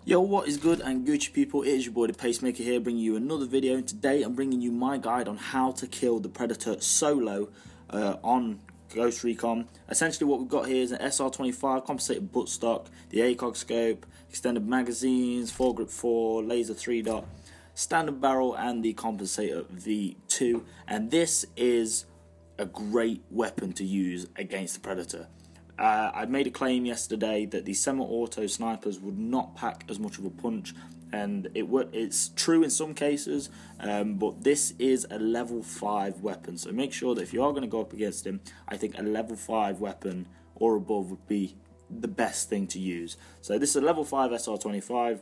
Yo, what is good and Gucci people? It is your boy the Pacemaker here, bringing you another video. And today I'm bringing you my guide on how to kill the Predator solo on Ghost Recon. Essentially what we've got here is an SR25 compensated buttstock, the ACOG scope, extended magazines, foregrip 4, laser 3-dot, standard barrel and the compensator V2. And this is a great weapon to use against the Predator. I made a claim yesterday that the semi-auto snipers would not pack as much of a punch, and it's true in some cases, but this is a level 5 weapon, so make sure that if you are going to go up against him, I think a level 5 weapon or above would be the best thing to use. So this is a level 5 SR25,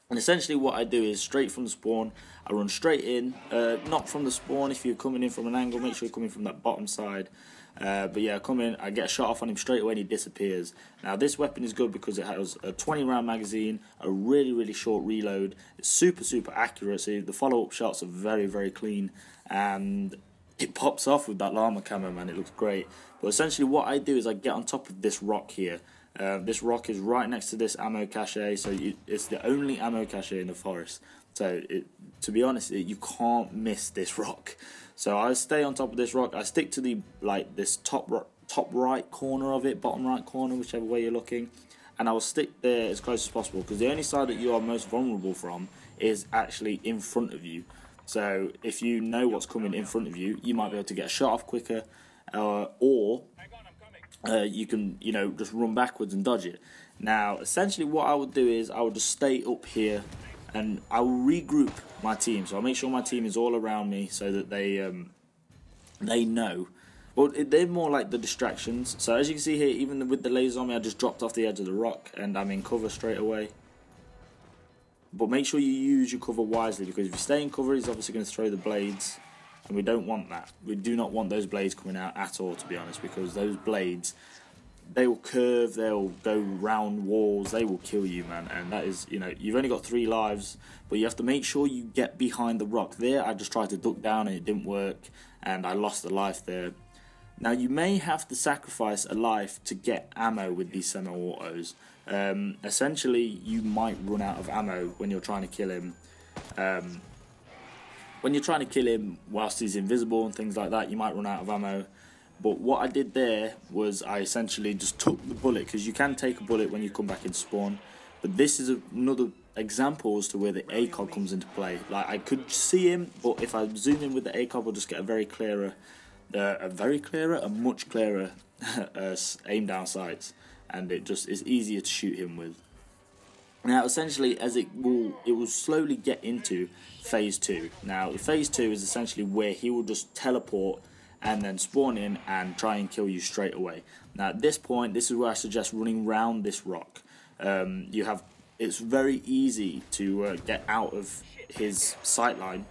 and essentially what I do is straight from the spawn, I run straight in, not from the spawn. If you're coming in from an angle, make sure you're coming from that bottom side. But yeah, I come in, I get a shot off on him straight away and he disappears. Now this weapon is good because it has a 20 round magazine, a really short reload, it's super accurate, so the follow-up shots are very clean, and it pops off with that llama camo, man, it looks great. But essentially what I do is I get on top of this rock here. This rock is right next to this ammo cache, so it's the only ammo cache in the forest. So to be honest, you can't miss this rock. So I stay on top of this rock. I stick to the this top right corner of it, bottom right corner, whichever way you're looking, and I will stick there as close as possible because the only side that you are most vulnerable from is actually in front of you. So if you know what's coming in front of you, you might be able to get a shot off quicker, or you can just run backwards and dodge it. Now essentially what I would do is I would just stay up here and I will regroup my team. So I'll make sure my team is all around me so that they know. Well, they're more like the distractions. So as you can see here, even with the lasers on me, I just dropped off the edge of the rock and I'm in cover straight away. But make sure you use your cover wisely, because if you stay in cover, he's obviously going to throw the blades, and we don't want that. We do not want those blades coming out at all, to be honest, because those blades, they will curve, they'll go round walls, they will kill you, man. And that is, you've only got 3 lives, but you have to make sure you get behind the rock. There, I just tried to duck down and it didn't work, and I lost a life there. Now, you may have to sacrifice a life to get ammo with these semi-autos. Essentially, you might run out of ammo when you're trying to kill him. When you're trying to kill him whilst he's invisible and things like that, you might run out of ammo. But what I did there was I essentially just took the bullet, because you can take a bullet when you come back in spawn. But this is another example as to where the ACOG comes into play. Like, I could see him, but if I zoom in with the ACOG, I'll just get a much clearer aim down sights, and it just is easier to shoot him with. Now essentially, as it will slowly get into phase 2. Now phase 2 is essentially where he will just teleport and then spawn in and try and kill you straight away. Now at this point, this is where I suggest running round this rock. It's very easy to get out of his sight line,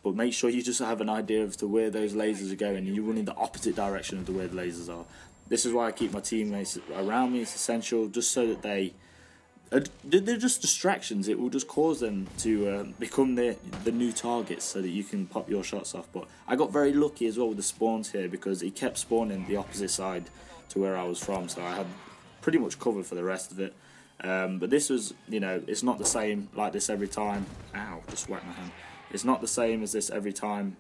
but make sure you just have an idea of to where those lasers are going, and you're running the opposite direction of the where the lasers are. This is why I keep my teammates around me. It's essential, just so that they're just distractions. It will just cause them to become the new targets, so that you can pop your shots off. But I got very lucky as well with the spawns here, because he kept spawning the opposite side to where I was from, so I had pretty much covered for the rest of it. But this was, it's not the same like this every time. Ow, just whacked my hand. It's not the same as this every time,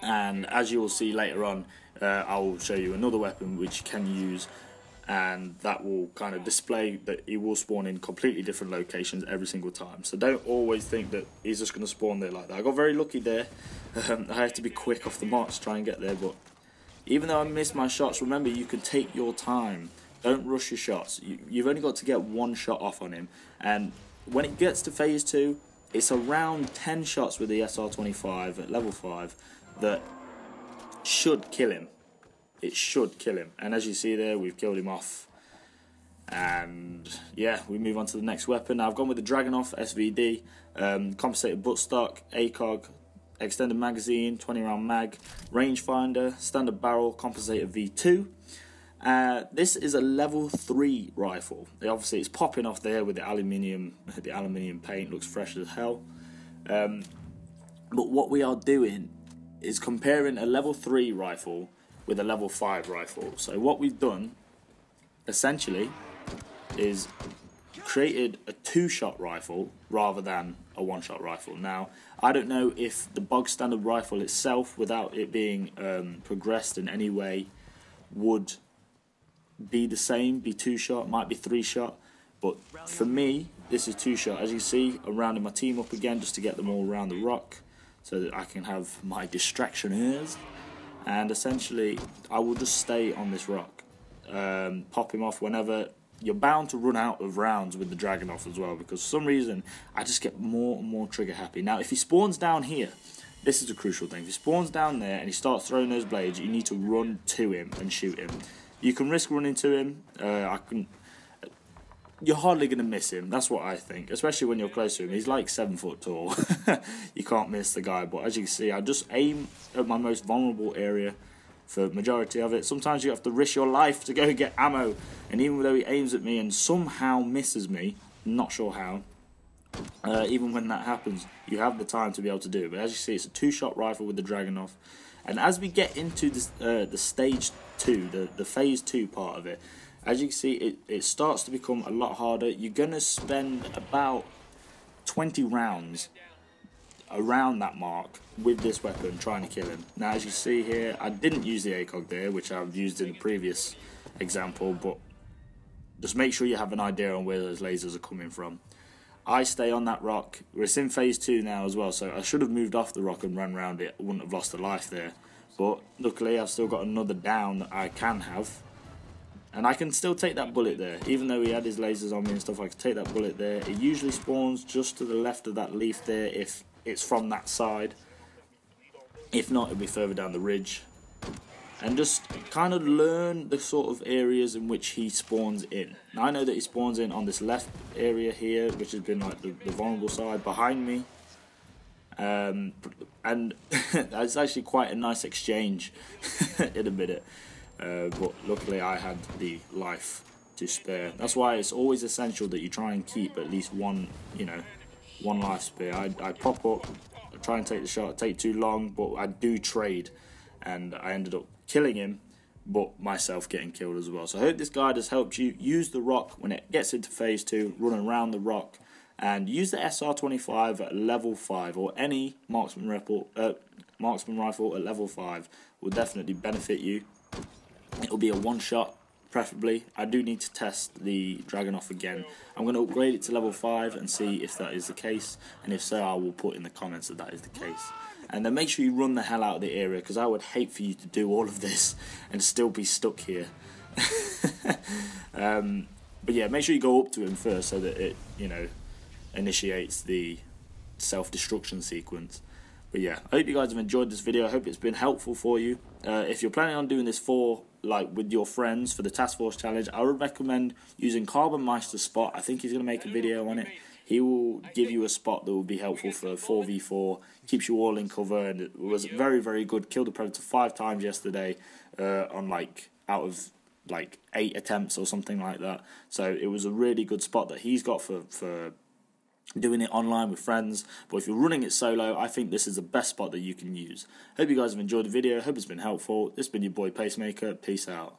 and as you will see later on, I will show you another weapon which you can use, and that will kind of display that he will spawn in completely different locations every single time. So don't always think that he's just going to spawn there like that. I got very lucky there. I had to be quick off the mark to try and get there, but even though I missed my shots, remember, you can take your time. Don't rush your shots. You've only got to get 1 shot off on him, and when it gets to phase 2, it's around 10 shots with the SR25 at level 5 that should kill him. It should kill him. And as you see there, we've killed him off. And yeah, we move on to the next weapon. Now I've gone with the Dragunov SVD, compensated buttstock, ACOG, extended magazine, 20 round mag, rangefinder, standard barrel, compensated V2. This is a level 3 rifle. Obviously it's popping off there with the aluminium paint, looks fresh as hell. But what we are doing is comparing a level 3 rifle with a level 5 rifle. So what we've done essentially is created a 2-shot rifle rather than a 1-shot rifle. Now, I don't know if the bog standard rifle itself, without it being progressed in any way, would be the same, be 2-shot, might be 3-shot, but for me, this is 2-shot. As you see, I'm rounding my team up again just to get them all around the rock so that I can have my distractioners, and essentially I will just stay on this rock, pop him off whenever. You're bound to run out of rounds with the Dragunov as well, because for some reason I just get more and more trigger happy. Now, if he spawns down here, this is a crucial thing. If he spawns down there and he starts throwing those blades, you need to run to him and shoot him. You can risk running to him. You're hardly going to miss him. That's what I think, especially when you're close to him. He's like 7 foot tall. You can't miss the guy. But as you can see, I just aim at my most vulnerable area for the majority of it. Sometimes you have to risk your life to go get ammo, and even though he aims at me and somehow misses me, not sure how, even when that happens, you have the time to be able to do it. But as you see, it's a 2-shot rifle with the Dragunov, and as we get into this, the stage 2, the phase 2 part of it, as you can see, it starts to become a lot harder. You're going to spend about 20 rounds around that mark with this weapon trying to kill him. Now, as you see here, I didn't use the ACOG there, which I've used in the previous example, but just make sure you have an idea on where those lasers are coming from. I stay on that rock. We're in phase 2 now as well, so I should have moved off the rock and run around it. I wouldn't have lost a life there, but luckily I've still got another down that I can have, and I can still take that bullet there. Even though he had his lasers on me and stuff, I can take that bullet there. It usually spawns just to the left of that leaf there if it's from that side. If not, it'll be further down the ridge. And just kind of learn the sort of areas in which he spawns in. Now, I know that he spawns in on this left area here, which has been like the vulnerable side behind me. And it's actually quite a nice exchange in a minute. But luckily I had the life to spare. That's why it's always essential that you try and keep at least one, one life spare. I pop up, I try and take the shot, take too long, but I do trade, and I ended up killing him, but myself getting killed as well. So I hope this guide has helped you. Use the rock when it gets into phase 2, run around the rock, and use the SR25 at level 5, or any marksman rifle at level 5 will definitely benefit you. It'll be a 1-shot, preferably. I do need to test the Dragunov again. I'm going to upgrade it to level 5 and see if that is the case, and if so, I will put in the comments that that is the case. And then make sure you run the hell out of the area, because I would hate for you to do all of this and still be stuck here. But yeah, make sure you go up to him first so that it, initiates the self-destruction sequence. But yeah, I hope you guys have enjoyed this video. I hope it's been helpful for you. If you're planning on doing this with your friends for the Task Force Challenge, I would recommend using Carbon Meister's spot. I think he's going to make a video on it. He will give you a spot that will be helpful for 4v4, keeps you all in cover, and it was very, very good. Killed the Predator 5 times yesterday on out of 8 attempts or something like that. So it was a really good spot that he's got for doing it online with friends. But if you're running it solo, I think this is the best spot that you can use. Hope you guys have enjoyed the video. Hope it's been helpful. This has been your boy Pacemaker. Peace out.